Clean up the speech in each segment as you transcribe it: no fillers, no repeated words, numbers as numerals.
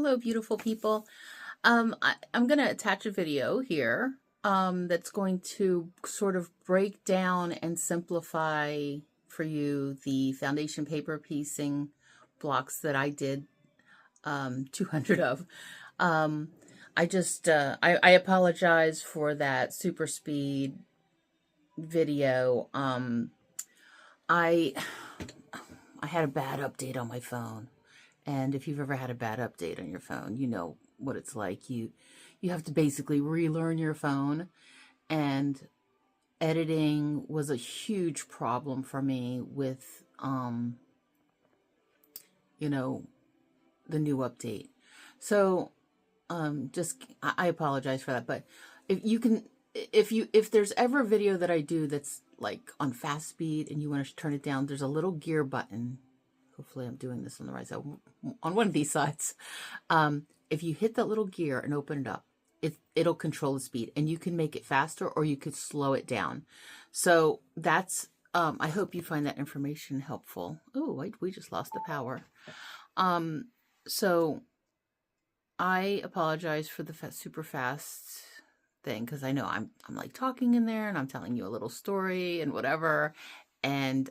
Hello, beautiful people. I'm going to attach a video here that's going to sort of break down and simplify for you the foundation paper piecing blocks that I did 200 of. I apologize for that super speed video. I had a bad update on my phone. And if you've ever had a bad update on your phone, you know what it's like. You have to basically relearn your phone, and editing was a huge problem for me with the new update. So I apologize for that, but if there's ever a video that I do that's like on fast speed and you want to turn it down, there's a little gear button. Hopefully I'm doing this on the right side, on one of these sides. If you hit that little gear and open it up, it'll control the speed, and you can make it faster or you could slow it down. So that's, I hope you find that information helpful. Oh, we just lost the power. So I apologize for the super fast thing, because I know I'm like talking in there and I'm telling you a little story and whatever. And,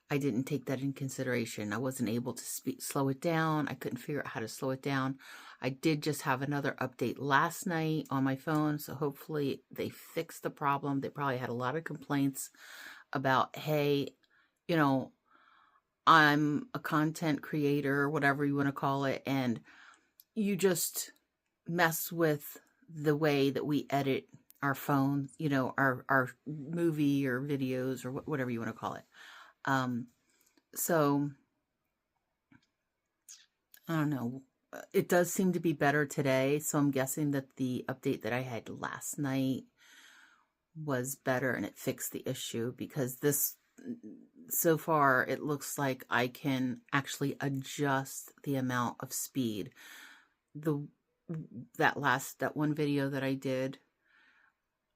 I didn't take that in consideration. I wasn't able to slow it down. I couldn't figure out how to slow it down. I did just have another update last night on my phone, so hopefully they fixed the problem. They probably had a lot of complaints about, hey, I'm a content creator, whatever you want to call it, and you just mess with the way that we edit our phone, our movie or videos or whatever you want to call it. So I don't know. It does seem to be better today. So I'm guessing that the update that I had last night was better and it fixed the issue, because so far it looks like I can actually adjust the amount of speed. That one video that I did,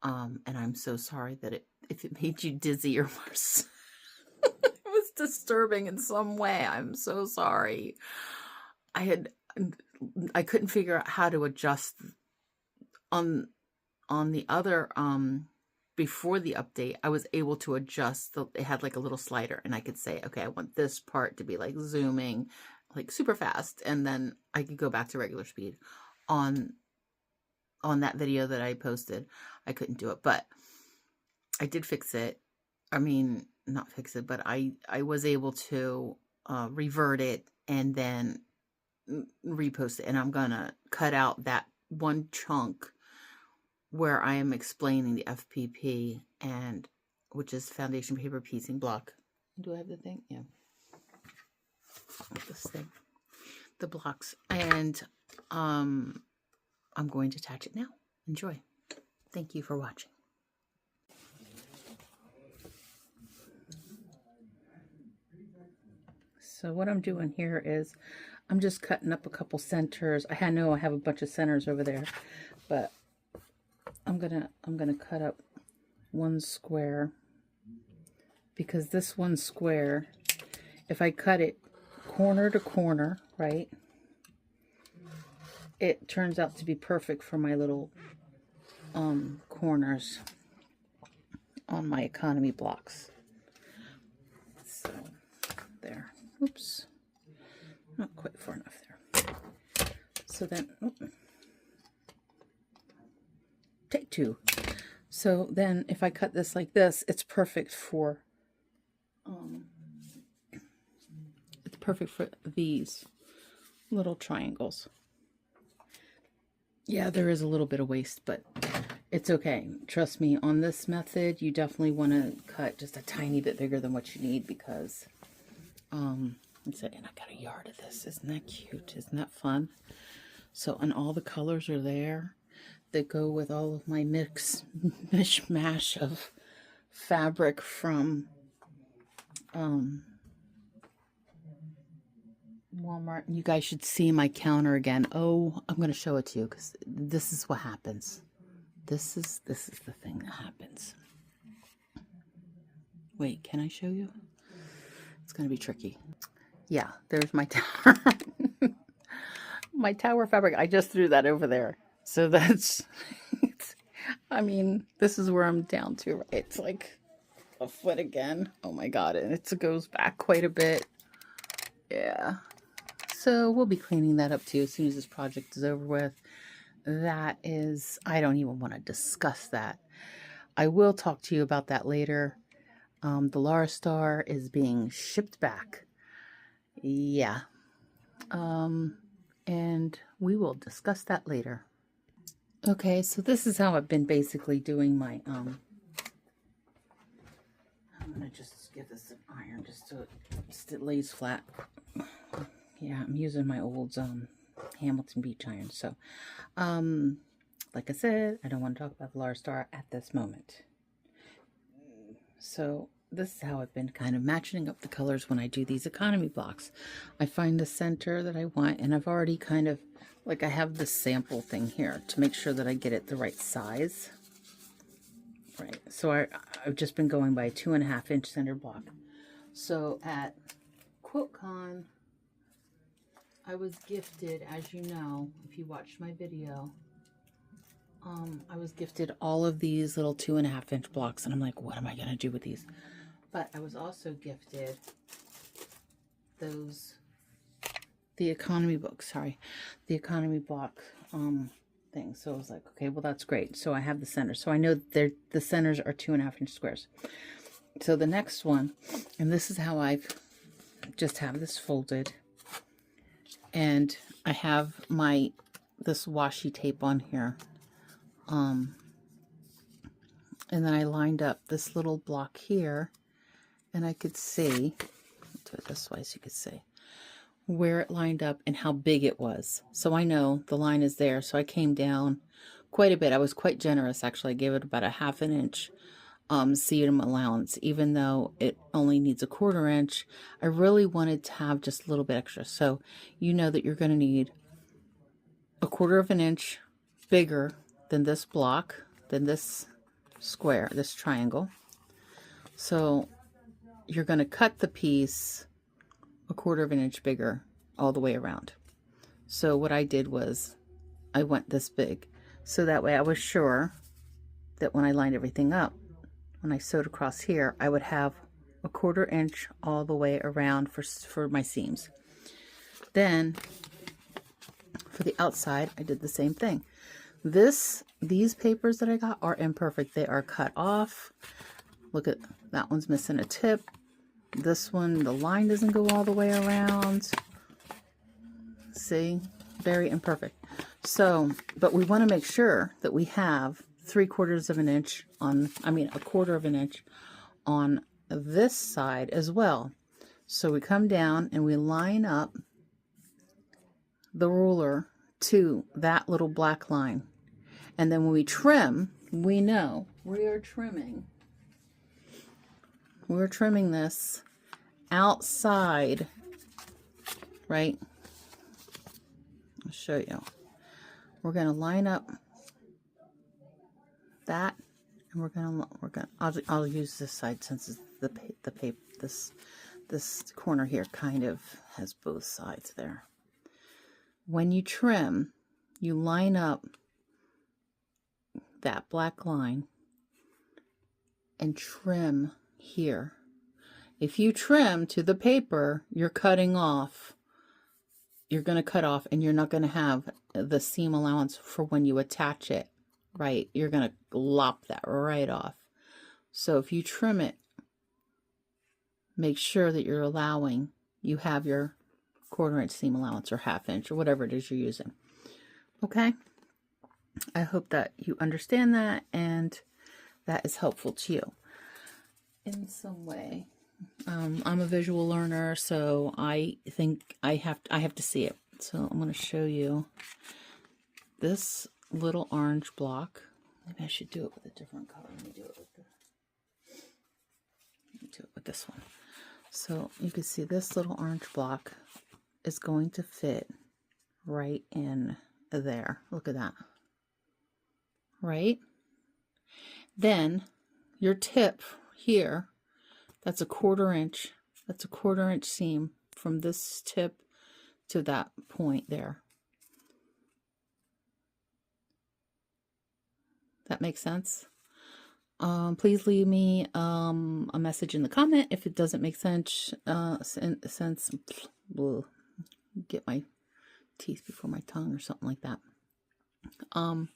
and I'm so sorry that if it made you dizzy or worse. Was disturbing in some way. I'm so sorry. I couldn't figure out how to adjust on the other before the update. I was able to adjust it had like a little slider, and I could say, okay, I want this part to be like zooming like super fast, and then I could go back to regular speed. On that video that I posted, I couldn't do it, but I did fix it. I mean, not fix it, but I was able to revert it and then repost it. And I'm gonna cut out that one chunk where I am explaining the FPP, and which is foundation paper piecing block. Do I have the thing? Yeah, this thing, the blocks, and I'm going to attach it now. Enjoy. Thank you for watching. So what I'm doing here is I'm just cutting up a couple centers. I know I have a bunch of centers over there, but I'm gonna cut up one square, because this one square, if I cut it corner to corner, right, it turns out to be perfect for my little corners on my economy blocks. So there. Oops, not quite far enough there. So then, take two. So then if I cut this like this, it's perfect for these little triangles. Yeah, there is a little bit of waste, but it's okay. Trust me, on this method, you definitely want to cut just a tiny bit bigger than what you need, because and I got a yard of this. Isn't that cute? Isn't that fun? So, and all the colors are there that go with all of my mishmash of fabric from Walmart. You guys should see my counter again. Oh, I'm going to show it to you, because this is what happens. This is the thing that happens. Wait, can I show you? It's going to be tricky. Yeah, there's my tower. my tower fabric, I just threw that over there. So that's, I mean, this is where I'm down to, right? It's like a foot again. Oh my God. And it goes back quite a bit. Yeah. So we'll be cleaning that up too as soon as this project is over with. That is, I don't even want to discuss that. I will talk to you about that later. The Lara Star is being shipped back. Yeah. And we will discuss that later. Okay, so this is how I've been basically doing my, I'm going to just give this an iron just so it lays flat. Yeah, I'm using my old, Hamilton Beach iron. So, like I said, I don't want to talk about the Lara Star at this moment. So this is how I've been kind of matching up the colors when I do these economy blocks. I find the center that I want, and I've already kind of, like I have this sample thing here to make sure that I get it the right size. Right, so I've just been going by a 2.5 inch center block. So at QuiltCon, I was gifted, as you know, if you watched my video, I was gifted all of these little 2.5 inch blocks, and I'm like, what am I going to do with these? But I was also gifted the economy book, the economy block thing. So I was like, okay, well, that's great. So I have the center. So I know the centers are 2.5 inch squares. So the next one, and this is how I've just have this folded, and I have this washi tape on here. And then I lined up this little block here, and I could see, do it this way so you could see where it lined up and how big it was. So I know the line is there. So I came down quite a bit. I was quite generous, actually. I gave it about a 1/2 inch seam allowance, even though it only needs a 1/4 inch. I really wanted to have just a little bit extra. So you know that you're going to need a 1/4 inch bigger than this block, than this square, this triangle. So you're going to cut the piece a 1/4 inch bigger all the way around. So what I did was I went this big. So that way I was sure that when I lined everything up, when I sewed across here, I would have a 1/4 inch all the way around for my seams. Then for the outside, I did the same thing. These papers that I got are imperfect. They are cut off. Look at that one's missing a tip. This one, the line doesn't go all the way around. See, very imperfect. So, but we want to make sure that we have 3/4 inch on, a 1/4 inch on this side as well. So we come down and we line up the ruler to that little black line. And then when we trim, we know we're trimming this outside, right? I'll show you. We're going to line up that, and we're going to I'll use this side since it's the paper, this corner here kind of has both sides there. When you trim, you line up that black line and trim here. If you trim to the paper, you're cutting off. You're going to cut off, and you're not going to have the seam allowance for when you attach it, right? You're going to lop that right off. So if you trim it, make sure that you're allowing, you have your 1/4 inch seam allowance or 1/2 inch or whatever it is you're using. Okay? I hope that you understand that and that is helpful to you in some way. I'm a visual learner, so I think I have to see it. So I'm going to show you this little orange block. Maybe I should do it with a different color. Let me do it with this one. So you can see this little orange block is going to fit right in there. Look at that. Right? Then your tip here, that's a 1/4 inch. That's a 1/4 inch seam from this tip to that point there. That makes sense. Please leave me a message in the comment if it doesn't make sense. Get my teeth before my tongue or something like that. I'm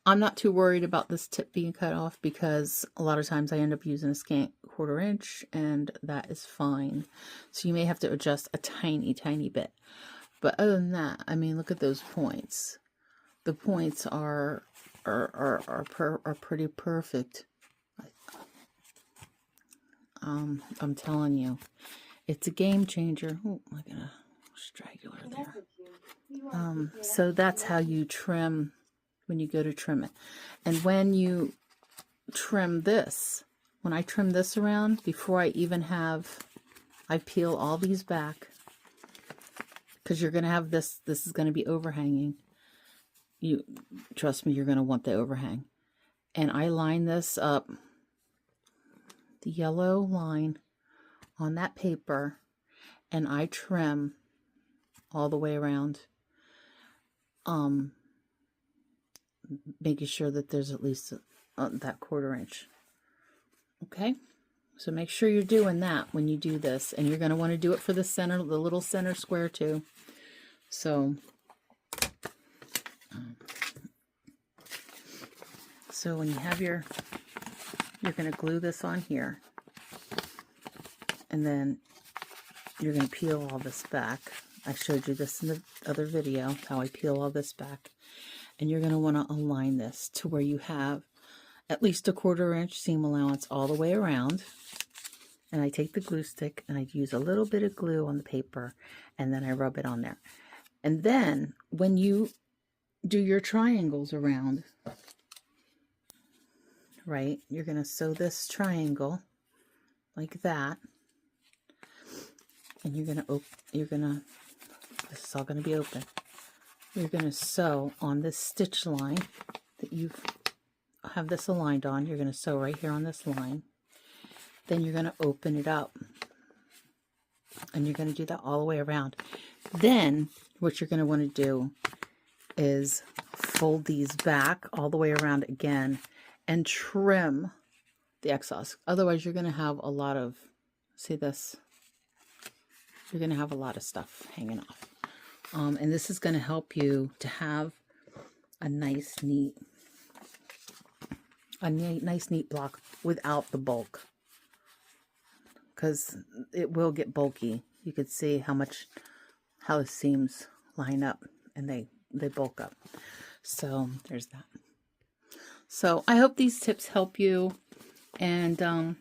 not too worried about this tip being cut off because a lot of times I end up using a scant 1/4 inch, and that is fine. So you may have to adjust a tiny bit. But other than that, I mean, look at those points. The points are pretty perfect. I'm telling you, it's a game changer. Oh, I got a straggler there. So that's how you trim when you go to trim it. And when you trim this, when I trim this around, before I even have, I peel all these back, because you're going to have this is going to be overhanging. You trust me, you're going to want the overhang. And I line this up, the yellow line on that paper, and I trim all the way around, making sure that there's at least that 1/4 inch. Okay, so make sure you're doing that when you do this, and you're going to want to do it for the center, the little center square too. So when you have you're going to glue this on here, and then you're going to peel all this back. I showed you this in the other video, how I peel all this back. And you're going to want to align this to where you have at least a 1/4 inch seam allowance all the way around. And I take the glue stick and I use a little bit of glue on the paper, and then I rub it on there. And then when you do your triangles around, right, you're going to sew this triangle like that. And you're going to, this is all going to be open. You're going to sew on this stitch line that you have this aligned on. You're going to sew right here on this line. Then you're going to open it up. And you're going to do that all the way around. Then what you're going to want to do is fold these back all the way around again and trim the excess. Otherwise, you're going to have a lot of, see this? You're going to have a lot of stuff hanging off. And this is going to help you to have a nice, neat block without the bulk. Because it will get bulky. You could see how the seams line up and they bulk up. So there's that. So I hope these tips help you. And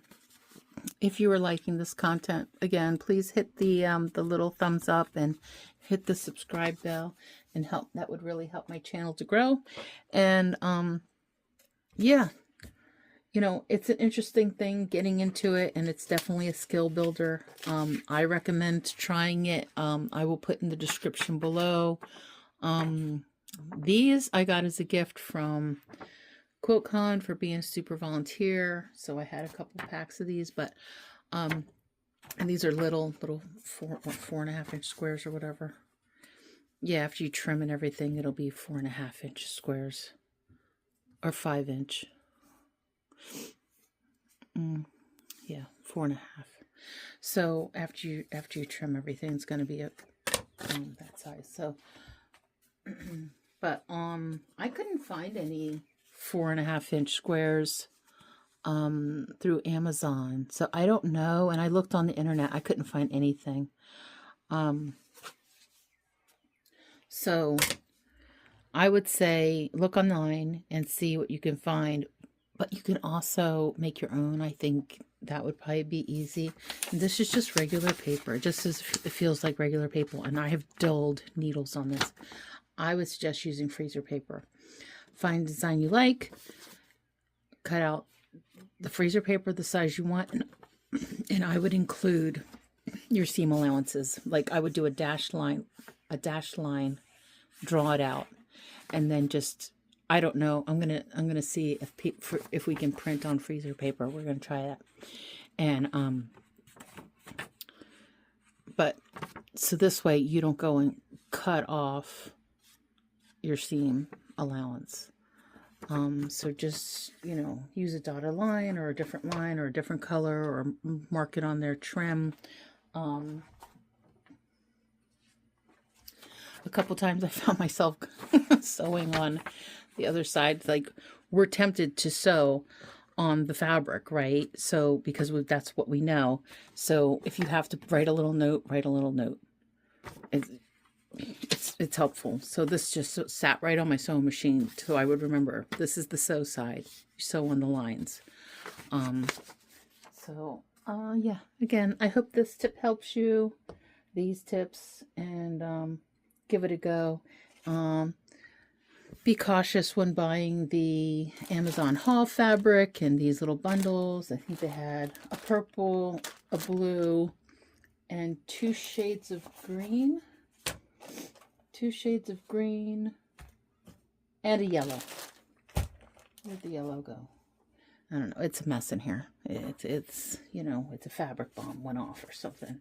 if you are liking this content, again, please hit the little thumbs up and hit the subscribe bell and help. That would really help my channel to grow. And yeah, you know, it's an interesting thing getting into it, and it's definitely a skill builder. I recommend trying it. I will put in the description below. These I got as a gift from QuiltCon for being a super volunteer, so I had a couple packs of these, but and these are little 4.5 inch squares or whatever. Yeah, after you trim and everything, it'll be 4.5 inch squares or 5 inch. Yeah, 4.5. So after you trim everything, it's going to be that size. So, but I couldn't find any 4.5 inch squares through Amazon, so I don't know. And I looked on the internet, I couldn't find anything. So I would say look online and see what you can find, but you can also make your own. I think that would probably be easy. And this is just regular paper, just as it feels like regular paper, and I have dulled needles on this. I would suggest using freezer paper. Find a design you like, cut out the freezer paper the size you want, and I would include your seam allowances. Like I would do a dashed line, draw it out, and then just, I don't know, I'm gonna see if we can print on freezer paper. We're gonna try that. And but so this way you don't go and cut off your seam allowance. So just, you know, use a dotted line or a different line or a different color, or mark it on their trim. A couple times I found myself sewing on the other side. Like, we're tempted to sew on the fabric, right? So because that's what we know. So if you have to write a little note, write a little note. It's helpful. So this just sat right on my sewing machine, so I would remember this is the sew side. You sew on the lines. Yeah, again, I hope this tip helps you, these tips, and give it a go. Be cautious when buying the Amazon haul fabric and these little bundles. I think they had a purple, a blue, and 2 shades of green. 2 shades of green and a yellow. Where'd the yellow go? I don't know. It's a mess in here. It's you know, it's a fabric bomb went off or something.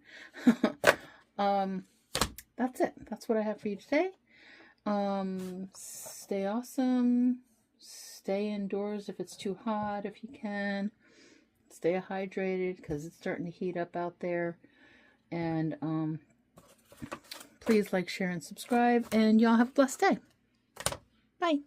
That's it. That's what I have for you today. Stay awesome. Stay indoors if it's too hot, if you can. Stay hydrated because it's starting to heat up out there. And please like, share, and subscribe. And y'all have a blessed day. Bye.